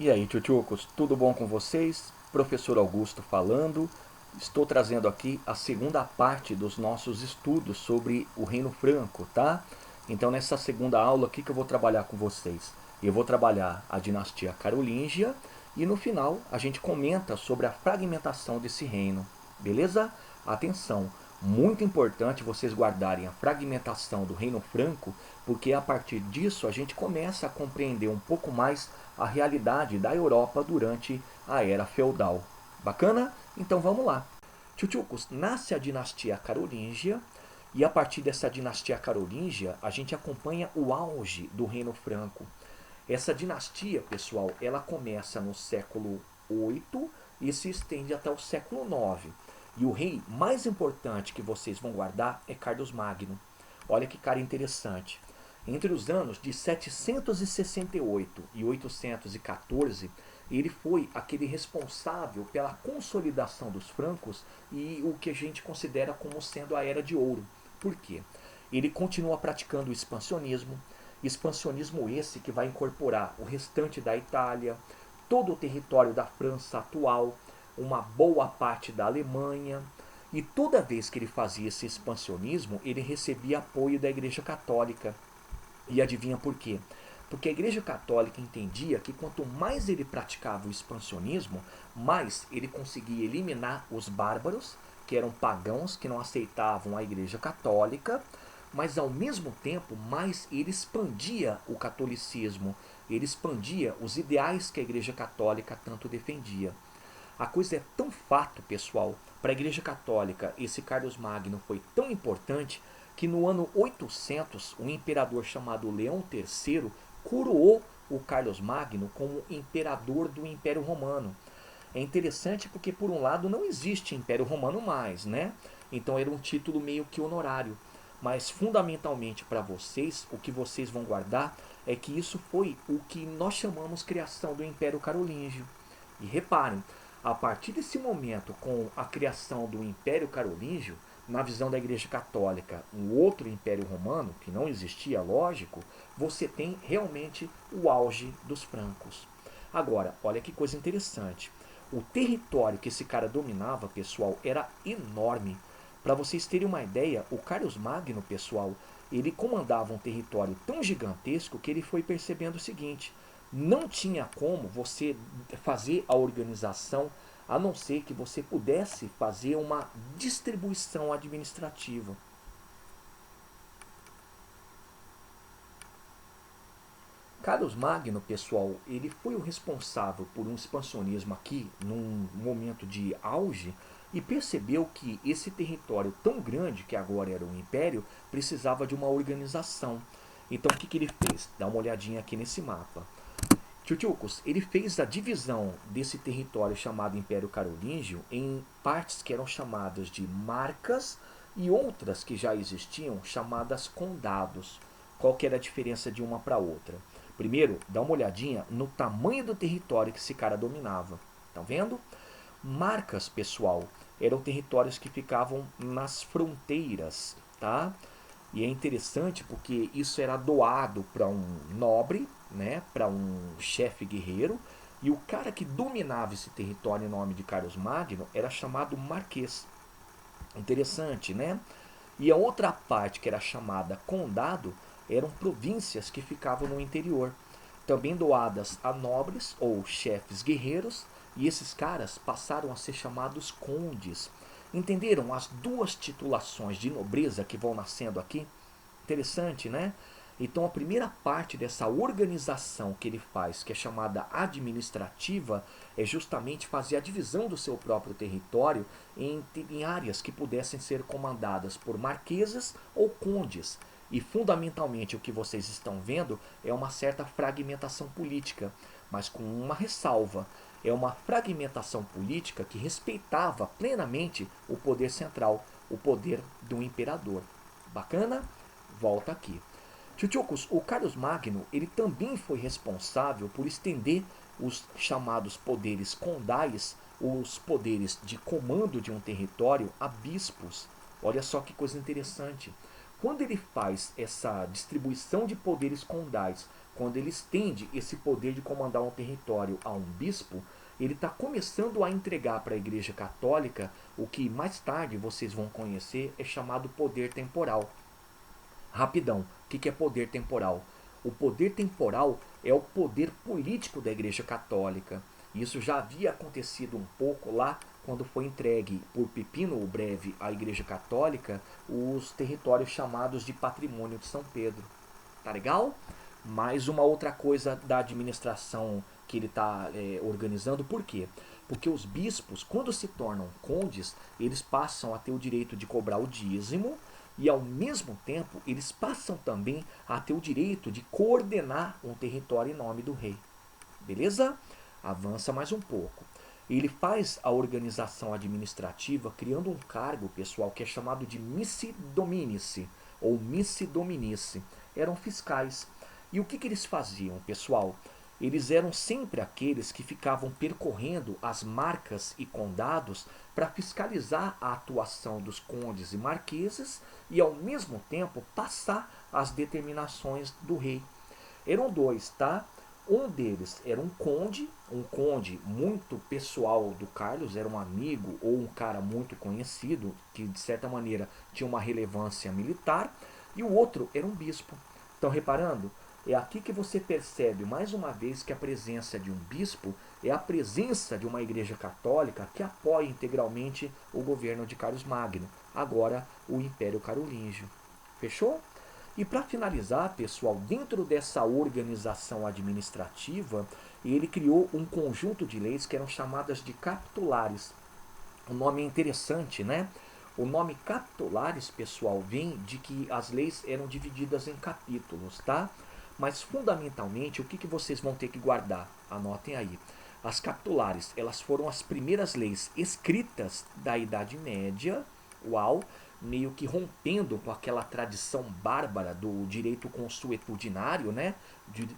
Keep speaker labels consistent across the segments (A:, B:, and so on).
A: E aí, tchutchucos, tudo bom com vocês? Professor Augusto falando. Estou trazendo aqui a segunda parte dos nossos estudos sobre o Reino Franco, tá? Então, nessa segunda aula, o que eu vou trabalhar com vocês? Eu vou trabalhar a dinastia carolíngia e no final a gente comenta sobre a fragmentação desse reino, beleza? Atenção, muito importante vocês guardarem a fragmentação do Reino Franco, porque a partir disso a gente começa a compreender um pouco mais a realidade da Europa durante a Era Feudal. Bacana? Então vamos lá. Tchutchucos, nasce a dinastia carolíngia e a partir dessa dinastia carolíngia a gente acompanha o auge do Reino Franco. Essa dinastia, pessoal, ela começa no século VIII e se estende até o século IX. E o rei mais importante que vocês vão guardar é Carlos Magno. Olha que cara interessante. Entre os anos de 768 e 814, ele foi aquele responsável pela consolidação dos francos e o que a gente considera como sendo a Era de Ouro. Por quê? Ele continua praticando o expansionismo esse que vai incorporar o restante da Itália, todo o território da França atual, uma boa parte da Alemanha. E toda vez que ele fazia esse expansionismo, ele recebia apoio da Igreja Católica. E adivinha por quê? Porque a Igreja Católica entendia que quanto mais ele praticava o expansionismo, mais ele conseguia eliminar os bárbaros, que eram pagãos que não aceitavam a Igreja Católica, mas ao mesmo tempo mais ele expandia o catolicismo, ele expandia os ideais que a Igreja Católica tanto defendia. A coisa é tão fato, pessoal, para a Igreja Católica esse Carlos Magno foi tão importante que no ano 800 um imperador chamado Leão III coroou o Carlos Magno como imperador do Império Romano. É interessante porque por um lado não existe Império Romano mais, né? Então era um título meio que honorário. Mas fundamentalmente para vocês, o que vocês vão guardar é que isso foi o que nós chamamos criação do Império Carolíngio. E reparem, a partir desse momento, com a criação do Império Carolíngio, na visão da Igreja Católica, um outro Império Romano, que não existia, lógico, você tem realmente o auge dos francos. Agora, olha que coisa interessante. O território que esse cara dominava, pessoal, era enorme. Para vocês terem uma ideia, o Carlos Magno, pessoal, ele comandava um território tão gigantesco que ele foi percebendo o seguinte: não tinha como você fazer a organização a não ser que você pudesse fazer uma distribuição administrativa. Carlos Magno, pessoal, ele foi o responsável por um expansionismo aqui, num momento de auge, e percebeu que esse território tão grande, que agora era um império, precisava de uma organização. Então o que ele fez? Dá uma olhadinha aqui nesse mapa. Tchutchucos, ele fez a divisão desse território chamado Império Carolíngio em partes que eram chamadas de marcas e outras que já existiam chamadas condados. Qual que era a diferença de uma para outra? Primeiro, dá uma olhadinha no tamanho do território que esse cara dominava. Tá vendo? Marcas, pessoal, eram territórios que ficavam nas fronteiras, tá? E é interessante porque isso era doado para um nobre, né, para um chefe guerreiro, e o cara que dominava esse território em nome de Carlos Magno era chamado Marquês. Interessante, né? E a outra parte, que era chamada condado, eram províncias que ficavam no interior, também doadas a nobres ou chefes guerreiros, e esses caras passaram a ser chamados condes. Entenderam as duas titulações de nobreza que vão nascendo aqui? Interessante, né? Então a primeira parte dessa organização que ele faz, que é chamada administrativa, é justamente fazer a divisão do seu próprio território em áreas que pudessem ser comandadas por marquesas ou condes. E fundamentalmente o que vocês estão vendo é uma certa fragmentação política, mas com uma ressalva. É uma fragmentação política que respeitava plenamente o poder central, o poder do imperador. Bacana? Volta aqui. Tchutchucos, o Carlos Magno ele também foi responsável por estender os chamados poderes condais, os poderes de comando de um território, a bispos. Olha só que coisa interessante. Quando ele faz essa distribuição de poderes condais quando ele estende esse poder de comandar um território a um bispo, ele está começando a entregar para a Igreja Católica o que mais tarde vocês vão conhecer é chamado poder temporal. Rapidão, o que é poder temporal? O poder temporal é o poder político da Igreja Católica. Isso já havia acontecido um pouco lá quando foi entregue por Pipino o Breve à Igreja Católica os territórios chamados de Patrimônio de São Pedro. Tá legal? Mais uma outra coisa da administração que ele está organizando. Por quê? Porque os bispos, quando se tornam condes, eles passam a ter o direito de cobrar o dízimo e, ao mesmo tempo, eles passam também a ter o direito de coordenar um território em nome do rei. Beleza? Avança mais um pouco. Ele faz a organização administrativa criando um cargo, pessoal, que é chamado de missi dominici ou missi dominici. Eram fiscais. E o que eles faziam, pessoal? Eles eram sempre aqueles que ficavam percorrendo as marcas e condados para fiscalizar a atuação dos condes e marqueses e, ao mesmo tempo, passar as determinações do rei. Eram dois, tá? Um deles era um conde muito pessoal do Carlos, era um amigo ou um cara muito conhecido, que de certa maneira tinha uma relevância militar, e o outro era um bispo. Estão reparando? É aqui que você percebe mais uma vez que a presença de um bispo é a presença de uma igreja católica que apoia integralmente o governo de Carlos Magno, agora o Império Carolíngio. Fechou? E para finalizar, pessoal, dentro dessa organização administrativa, ele criou um conjunto de leis que eram chamadas de capitulares. O nome é interessante, né? O nome capitulares, pessoal, vem de que as leis eram divididas em capítulos, tá? Mas fundamentalmente, o que vocês vão ter que guardar? Anotem aí. As capitulares, elas foram as primeiras leis escritas da Idade Média, uau, meio que rompendo com aquela tradição bárbara do direito consuetudinário, né?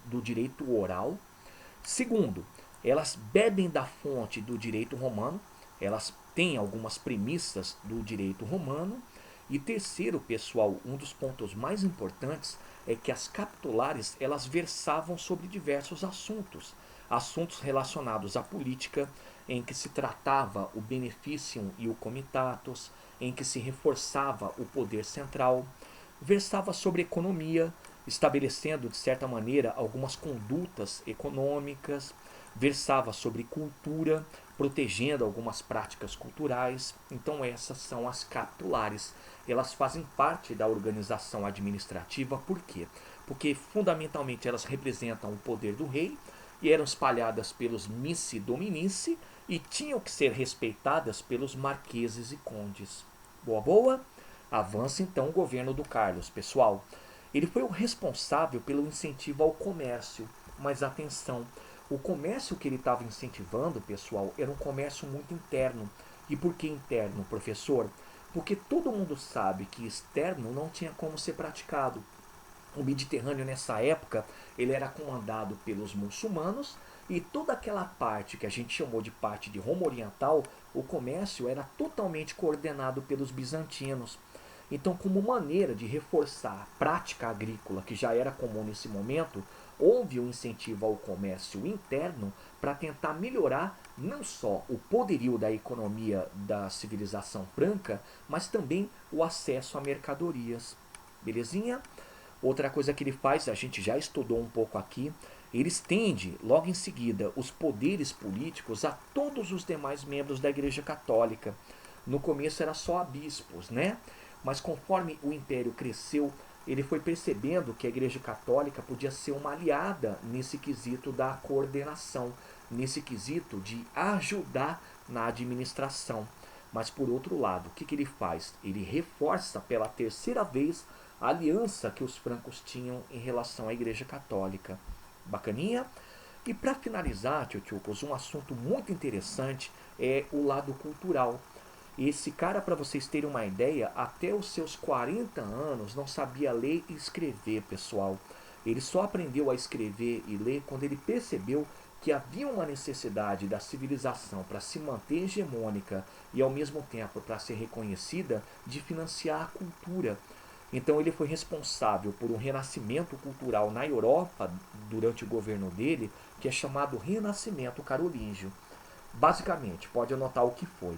A: Do direito oral. Segundo, elas bebem da fonte do direito romano, elas têm algumas premissas do direito romano. E terceiro, pessoal, um dos pontos mais importantes é que as capitulares elas versavam sobre diversos assuntos. Assuntos relacionados à política, em que se tratava o beneficium e o comitatus, em que se reforçava o poder central, versava sobre economia, estabelecendo de certa maneira algumas condutas econômicas, versava sobre cultura, protegendo algumas práticas culturais. Então essas são as capitulares. Elas fazem parte da organização administrativa, por quê? Porque fundamentalmente elas representam o poder do rei e eram espalhadas pelos missi dominici e tinham que ser respeitadas pelos marqueses e condes. Boa, boa? Avança então o governo do Carlos, pessoal. Ele foi o responsável pelo incentivo ao comércio, mas atenção, o comércio que ele estava incentivando, pessoal, era um comércio muito interno. E por que interno, professor? Porque todo mundo sabe que externo não tinha como ser praticado. O Mediterrâneo nessa época ele era comandado pelos muçulmanos e toda aquela parte que a gente chamou de parte de Roma Oriental, o comércio era totalmente coordenado pelos bizantinos. Então, como maneira de reforçar a prática agrícola, que já era comum nesse momento, houve um incentivo ao comércio interno para tentar melhorar não só o poderio da economia da civilização franca, mas também o acesso a mercadorias. Belezinha? Outra coisa que ele faz, a gente já estudou um pouco aqui, ele estende logo em seguida os poderes políticos a todos os demais membros da Igreja Católica. No começo era só a bispos, né? Mas conforme o império cresceu, ele foi percebendo que a Igreja Católica podia ser uma aliada nesse quesito da coordenação, nesse quesito de ajudar na administração. Mas por outro lado, o que ele faz? Ele reforça pela terceira vez a aliança que os francos tinham em relação à Igreja Católica. Bacaninha? E para finalizar, tchutchucos, um assunto muito interessante é o lado cultural. Esse cara, para vocês terem uma ideia, até os seus 40 anos não sabia ler e escrever, pessoal. Ele só aprendeu a escrever e ler quando ele percebeu que havia uma necessidade da civilização para se manter hegemônica e ao mesmo tempo para ser reconhecida de financiar a cultura. Então ele foi responsável por um renascimento cultural na Europa durante o governo dele, que é chamado Renascimento Carolíngio. Basicamente, pode anotar o que foi.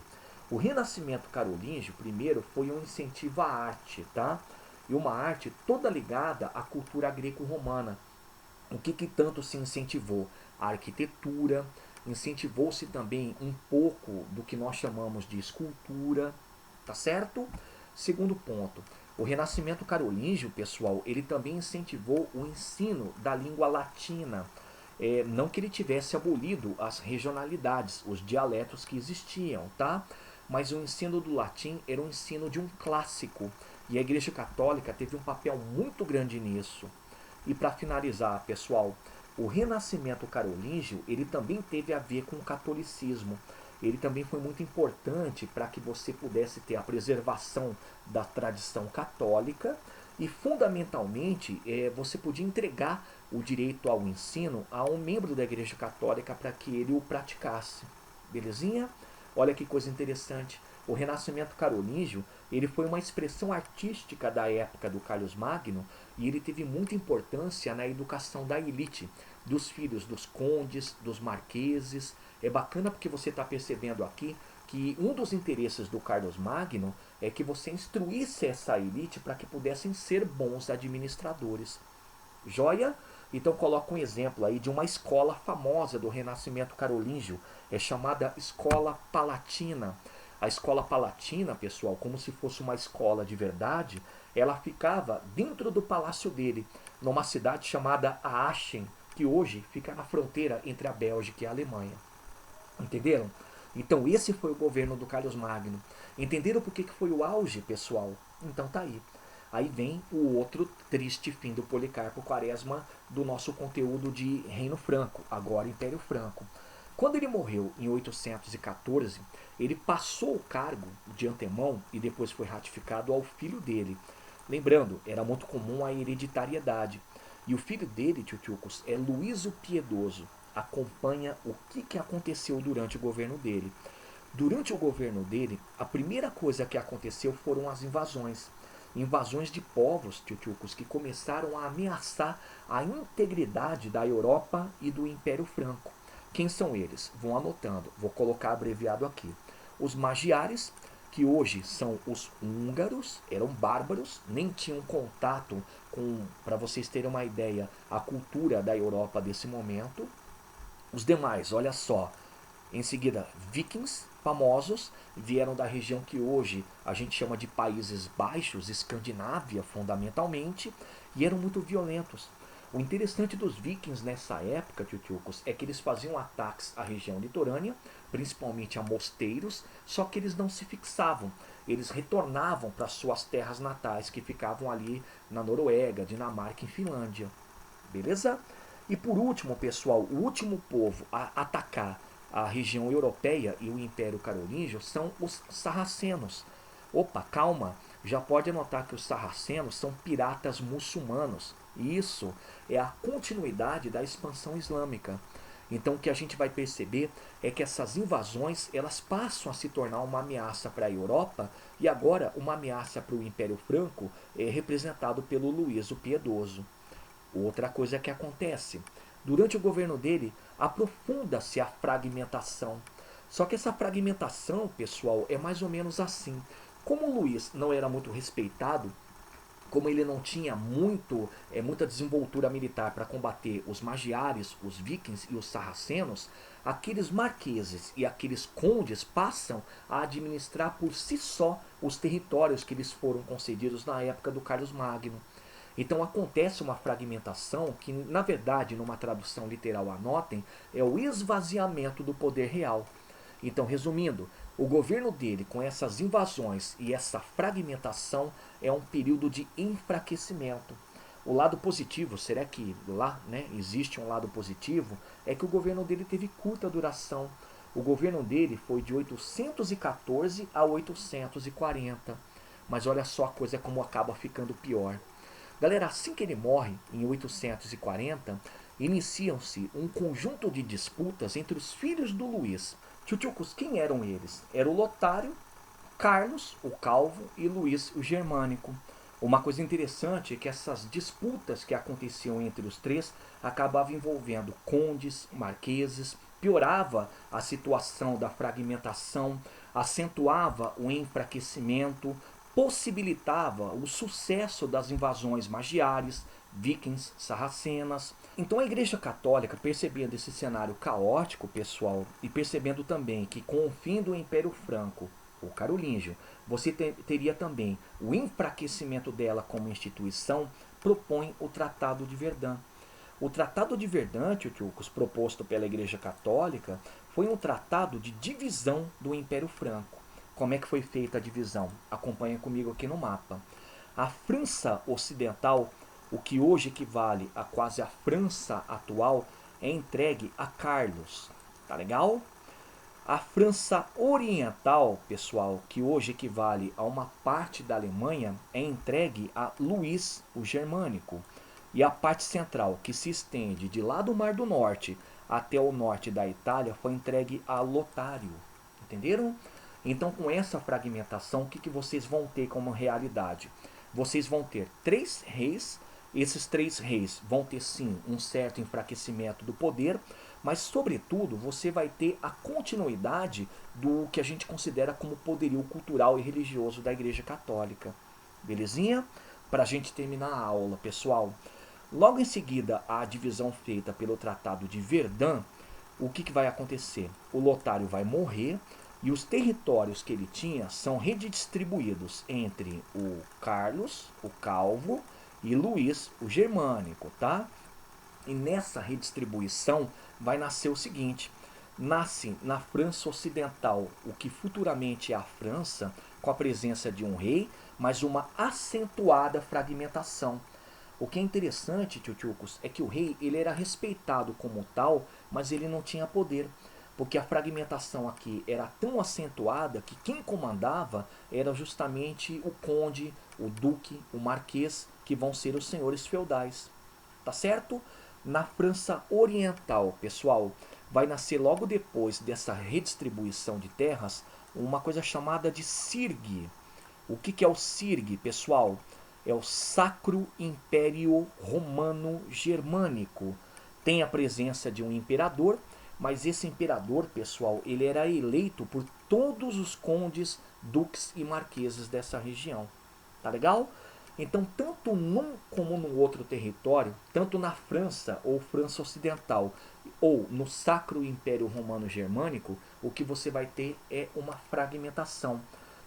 A: O Renascimento Carolíngio, primeiro, foi um incentivo à arte, tá? E uma arte toda ligada à cultura greco-romana. O que tanto se incentivou? A arquitetura, incentivou-se também um pouco do que nós chamamos de escultura, tá certo? Segundo ponto, o Renascimento Carolíngio, pessoal, ele também incentivou o ensino da língua latina. Não que ele tivesse abolido as regionalidades, os dialetos que existiam, tá? Mas o ensino do latim era o ensino de um clássico. E a Igreja Católica teve um papel muito grande nisso. E para finalizar, pessoal, o Renascimento Carolíngio, ele também teve a ver com o catolicismo. Ele também foi muito importante para que você pudesse ter a preservação da tradição católica e, fundamentalmente, você podia entregar o direito ao ensino a um membro da Igreja Católica para que ele o praticasse. Belezinha? Olha que coisa interessante. O Renascimento Carolíngio, ele foi uma expressão artística da época do Carlos Magno e ele teve muita importância na educação da elite, dos filhos dos condes, dos marqueses. É bacana porque você está percebendo aqui que um dos interesses do Carlos Magno é que você instruísse essa elite para que pudessem ser bons administradores. Joia? Então coloca um exemplo aí de uma escola famosa do Renascimento Carolíngio, é chamada Escola Palatina. A Escola Palatina, pessoal, como se fosse uma escola de verdade, ela ficava dentro do palácio dele, numa cidade chamada Aachen, que hoje fica na fronteira entre a Bélgica e a Alemanha. Entenderam? Então esse foi o governo do Carlos Magno. Entenderam por que foi o auge, pessoal? Então tá aí. Aí vem o outro triste fim do Policarpo Quaresma do nosso conteúdo de Reino Franco, agora Império Franco. Quando ele morreu em 814, ele passou o cargo de antemão e depois foi ratificado ao filho dele. Lembrando, era muito comum a hereditariedade. E o filho dele, Tchutchucos, é Luís o Piedoso. Acompanha o que aconteceu durante o governo dele. Durante o governo dele, a primeira coisa que aconteceu foram as invasões. Invasões de povos, Tchutchucos, que começaram a ameaçar a integridade da Europa e do Império Franco. Quem são eles? Vão anotando, vou colocar abreviado aqui. Os magiares, que hoje são os húngaros, eram bárbaros, nem tinham contato com, para vocês terem uma ideia, a cultura da Europa desse momento. Os demais, olha só, em seguida, vikings famosos vieram da região que hoje a gente chama de Países Baixos, Escandinávia fundamentalmente, e eram muito violentos. O interessante dos vikings nessa época, Tchutchucos, é que eles faziam ataques à região litorânea, principalmente a mosteiros, só que eles não se fixavam. Eles retornavam para suas terras natais, que ficavam ali na Noruega, Dinamarca e Finlândia. Beleza? E por último, pessoal, o último povo a atacar a região europeia e o Império Carolíngio são os sarracenos. Opa, calma, já pode anotar que os sarracenos são piratas muçulmanos. Isso é a continuidade da expansão islâmica. Então o que a gente vai perceber é que essas invasões elas passam a se tornar uma ameaça para a Europa e agora uma ameaça para o Império Franco, representado pelo Luís o Piedoso. Outra coisa que acontece, durante o governo dele, aprofunda-se a fragmentação. Só que essa fragmentação, pessoal, é mais ou menos assim. Como o Luís não era muito respeitado, como ele não tinha muita desenvoltura militar para combater os magiares, os vikings e os sarracenos, aqueles marqueses e aqueles condes passam a administrar por si só os territórios que lhes foram concedidos na época do Carlos Magno. Então acontece uma fragmentação que, na verdade, numa tradução literal, anotem, é o esvaziamento do poder real. Então, resumindo, o governo dele, com essas invasões e essa fragmentação, é um período de enfraquecimento. O lado positivo, será que lá existe um lado positivo? É que o governo dele teve curta duração. O governo dele foi de 814 a 840. Mas olha só a coisa como acaba ficando pior. Galera, assim que ele morre, em 840, iniciam-se um conjunto de disputas entre os filhos do Luís. Tchutchucos, quem eram eles? Era o Lotário, Carlos, o Calvo, e Luís, o Germânico. Uma coisa interessante é que essas disputas que aconteciam entre os três acabavam envolvendo condes, marqueses, piorava a situação da fragmentação, acentuava o enfraquecimento, possibilitava o sucesso das invasões magiares, vikings, sarracenas. Então a Igreja Católica, percebendo esse cenário caótico, pessoal, e percebendo também que com o fim do Império Franco, o carolíngio, você teria também o enfraquecimento dela como instituição, propõe o Tratado de Verdun. O Tratado de Verdun, Tchutchukos, proposto pela Igreja Católica, foi um tratado de divisão do Império Franco. Como é que foi feita a divisão? Acompanha comigo aqui no mapa. A França Ocidental, o que hoje equivale a quase a França atual, é entregue a Carlos. Tá legal? A França Oriental, pessoal, que hoje equivale a uma parte da Alemanha, é entregue a Luís, o Germânico. E a parte central, que se estende de lá do Mar do Norte até o norte da Itália, foi entregue a Lotário. Entenderam? Então, com essa fragmentação, o que vocês vão ter como realidade? Vocês vão ter 3 reis. Esses 3 reis vão ter, sim, um certo enfraquecimento do poder, mas, sobretudo, você vai ter a continuidade do que a gente considera como poderio cultural e religioso da Igreja Católica. Belezinha? Para a gente terminar a aula, pessoal. Logo em seguida, a divisão feita pelo Tratado de Verdun, o que vai acontecer? O Lotário vai morrer e os territórios que ele tinha são redistribuídos entre o Carlos, o Calvo, e Luís, o Germânico, tá? E nessa redistribuição vai nascer o seguinte: nasce na França Ocidental o que futuramente é a França, com a presença de um rei, mas uma acentuada fragmentação. O que é interessante, Tchutchukos, é que o rei ele era respeitado como tal, mas ele não tinha poder. Porque a fragmentação aqui era tão acentuada que quem comandava era justamente o conde, o duque, o marquês, que vão ser os senhores feudais. Tá certo? Na França Oriental, pessoal, vai nascer logo depois dessa redistribuição de terras uma coisa chamada de Sirgue. O que é o Sirgue, pessoal? É o Sacro Império Romano Germânico. Tem a presença de um imperador, mas esse imperador, pessoal, ele era eleito por todos os condes, duques e marqueses dessa região. Tá legal? Então, tanto num como no outro território, tanto na França ou França Ocidental, ou no Sacro Império Romano Germânico, o que você vai ter é uma fragmentação.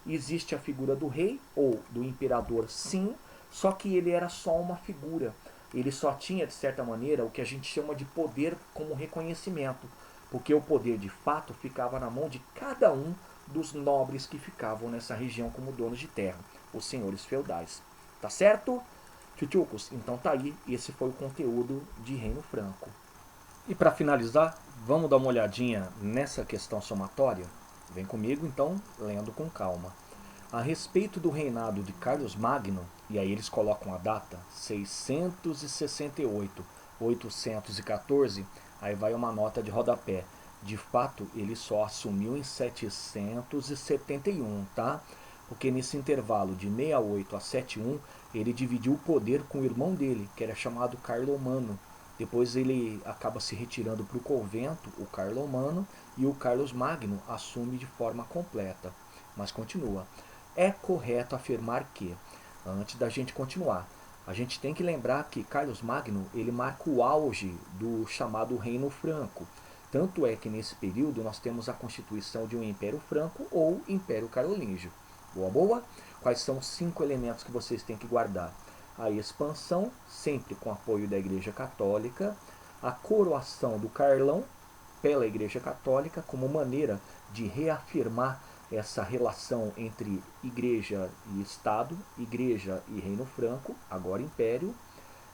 A: Existe a figura do rei ou do imperador, sim, só que ele era só uma figura. Ele só tinha, de certa maneira, o que a gente chama de poder como reconhecimento, porque o poder de fato ficava na mão de cada um dos nobres que ficavam nessa região como donos de terra, os senhores feudais. Tá certo? Tchutchukos, então tá aí, esse foi o conteúdo de Reino Franco. E para finalizar, vamos dar uma olhadinha nessa questão somatória? Vem comigo então, lendo com calma. A respeito do reinado de Carlos Magno, e aí eles colocam a data, 668, 814, aí vai uma nota de rodapé. De fato, ele só assumiu em 771, tá? Porque nesse intervalo de 68 a 71, ele dividiu o poder com o irmão dele, que era chamado Carlomano. Depois ele acaba se retirando para o convento, o Carlomano, e o Carlos Magno assume de forma completa. Mas continua. É correto afirmar que, antes da gente continuar, a gente tem que lembrar que Carlos Magno ele marca o auge do chamado Reino Franco. Tanto é que nesse período nós temos a constituição de um Império Franco ou Império Carolíngio. Boa, boa? Quais são os 5 elementos que vocês têm que guardar? A expansão, sempre com apoio da Igreja Católica, a coroação do Carlão pela Igreja Católica como maneira de reafirmar essa relação entre Igreja e Estado, Igreja e Reino Franco, agora Império.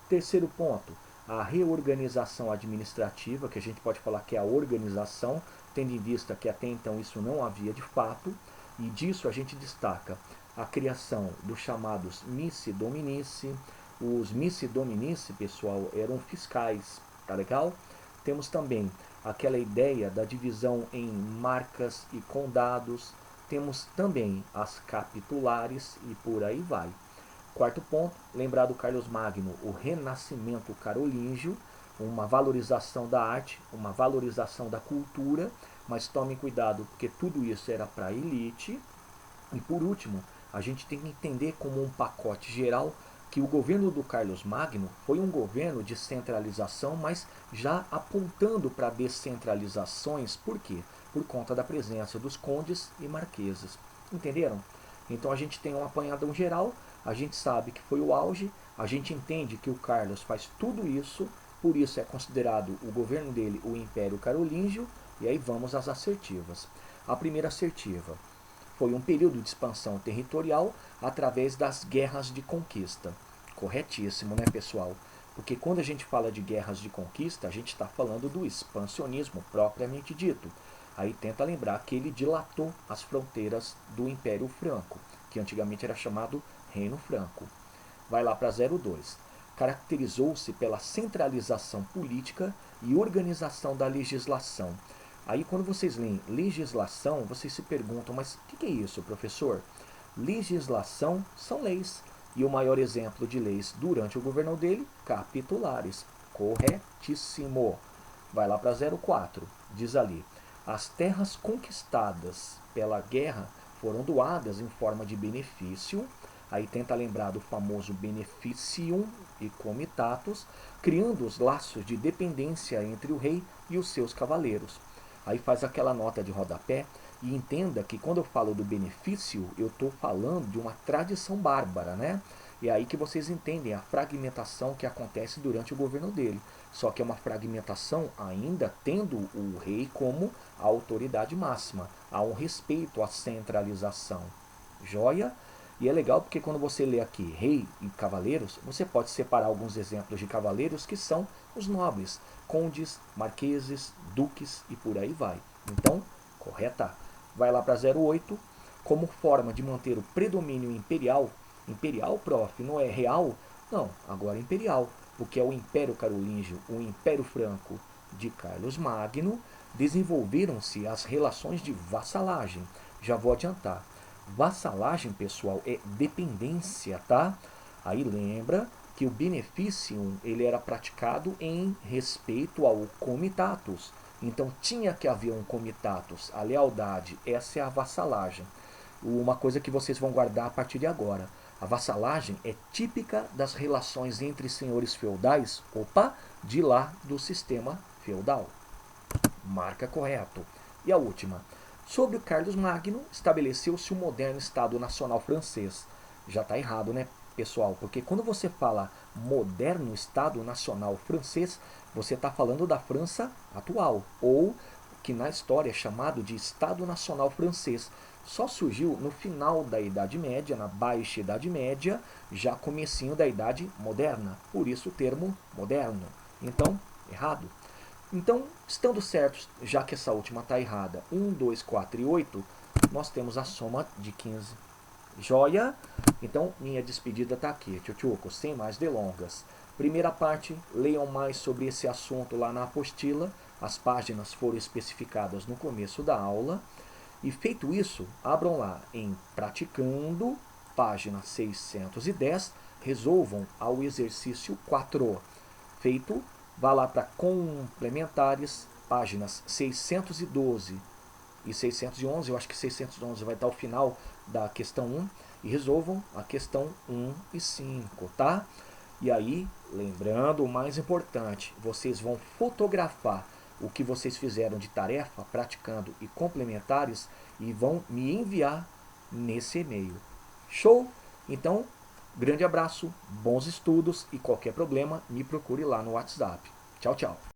A: Terceiro ponto, a reorganização administrativa, que a gente pode falar que é a organização, tendo em vista que até então isso não havia de fato, e disso a gente destaca a criação dos chamados missi dominici. Os missi dominici, pessoal, eram fiscais, tá legal? Temos também aquela ideia da divisão em marcas e condados. Temos também as capitulares e por aí vai. Quarto ponto, lembrar do Carlos Magno, o renascimento carolíngio, uma valorização da arte, uma valorização da cultura, mas tomem cuidado porque tudo isso era para a elite. E por último, a gente tem que entender como um pacote geral que o governo do Carlos Magno foi um governo de centralização, mas já apontando para descentralizações. Por quê? Por conta da presença dos condes e marqueses. Entenderam? Então a gente tem um apanhadão geral, a gente sabe que foi o auge, a gente entende que o Carlos faz tudo isso, por isso é considerado o governo dele o Império Carolíngio, e aí vamos às assertivas. A primeira assertiva: foi um período de expansão territorial através das guerras de conquista. Corretíssimo, né, pessoal? Porque quando a gente fala de guerras de conquista, a gente está falando do expansionismo propriamente dito. Aí tenta lembrar que ele dilatou as fronteiras do Império Franco, que antigamente era chamado Reino Franco. Vai lá para 02. Caracterizou-se pela centralização política e organização da legislação. Aí quando vocês leem legislação, vocês se perguntam, mas o que é isso, professor? Legislação são leis. E o maior exemplo de leis durante o governo dele, capitulares. Corretíssimo. Vai lá para 04. Diz ali: as terras conquistadas pela guerra foram doadas em forma de benefício. Aí tenta lembrar do famoso beneficium e comitatus, criando os laços de dependência entre o rei e os seus cavaleiros. Aí faz aquela nota de rodapé e entenda que quando eu falo do benefício, eu estou falando de uma tradição bárbara, né? E é aí que vocês entendem a fragmentação que acontece durante o governo dele. Só que é uma fragmentação ainda tendo o rei como a autoridade máxima. Há um respeito à centralização. Joia? E é legal porque quando você lê aqui rei e cavaleiros, você pode separar alguns exemplos de cavaleiros que são os nobres, condes, marqueses, duques e por aí vai. Então, correta. Vai lá para 08. Como forma de manter o predomínio imperial. Imperial, prof, não é real? Não, agora é imperial, porque é o Império Carolíngio, o Império Franco de Carlos Magno, desenvolveram-se as relações de vassalagem. Já vou adiantar. Vassalagem, pessoal, é dependência, tá? Aí lembra que o beneficium ele era praticado em respeito ao comitatus. Então tinha que haver um comitatus, a lealdade, essa é a vassalagem. Uma coisa que vocês vão guardar a partir de agora. A vassalagem é típica das relações entre senhores feudais, de lá do sistema feudal. Marca correto. E a última. Sobre o Carlos Magno, estabeleceu-se o moderno Estado Nacional Francês. Já está errado, né, pessoal? Porque quando você fala moderno Estado Nacional Francês, você está falando da França atual, ou que na história é chamado de Estado Nacional Francês. Só surgiu no final da Idade Média, na Baixa Idade Média, já comecinho da Idade Moderna. Por isso o termo moderno. Então, errado. Então, estando certos, já que essa última está errada, 1, 2, 4 e 8, nós temos a soma de 15. Joia? Então, minha despedida está aqui, tchutchuco, sem mais delongas. Primeira parte, leiam mais sobre esse assunto lá na apostila. As páginas foram especificadas no começo da aula. E feito isso, abram lá em Praticando, página 610, resolvam ao exercício 4. Feito, vá lá para Complementares, páginas 612 e 611, eu acho que 611 vai estar ao final da questão 1, e resolvam a questão 1 e 5, tá? E aí, lembrando o mais importante, vocês vão fotografar o que vocês fizeram de tarefa, praticando e complementares, e vão me enviar nesse e-mail. Show? Então, grande abraço, bons estudos e qualquer problema, me procure lá no WhatsApp. Tchau, tchau.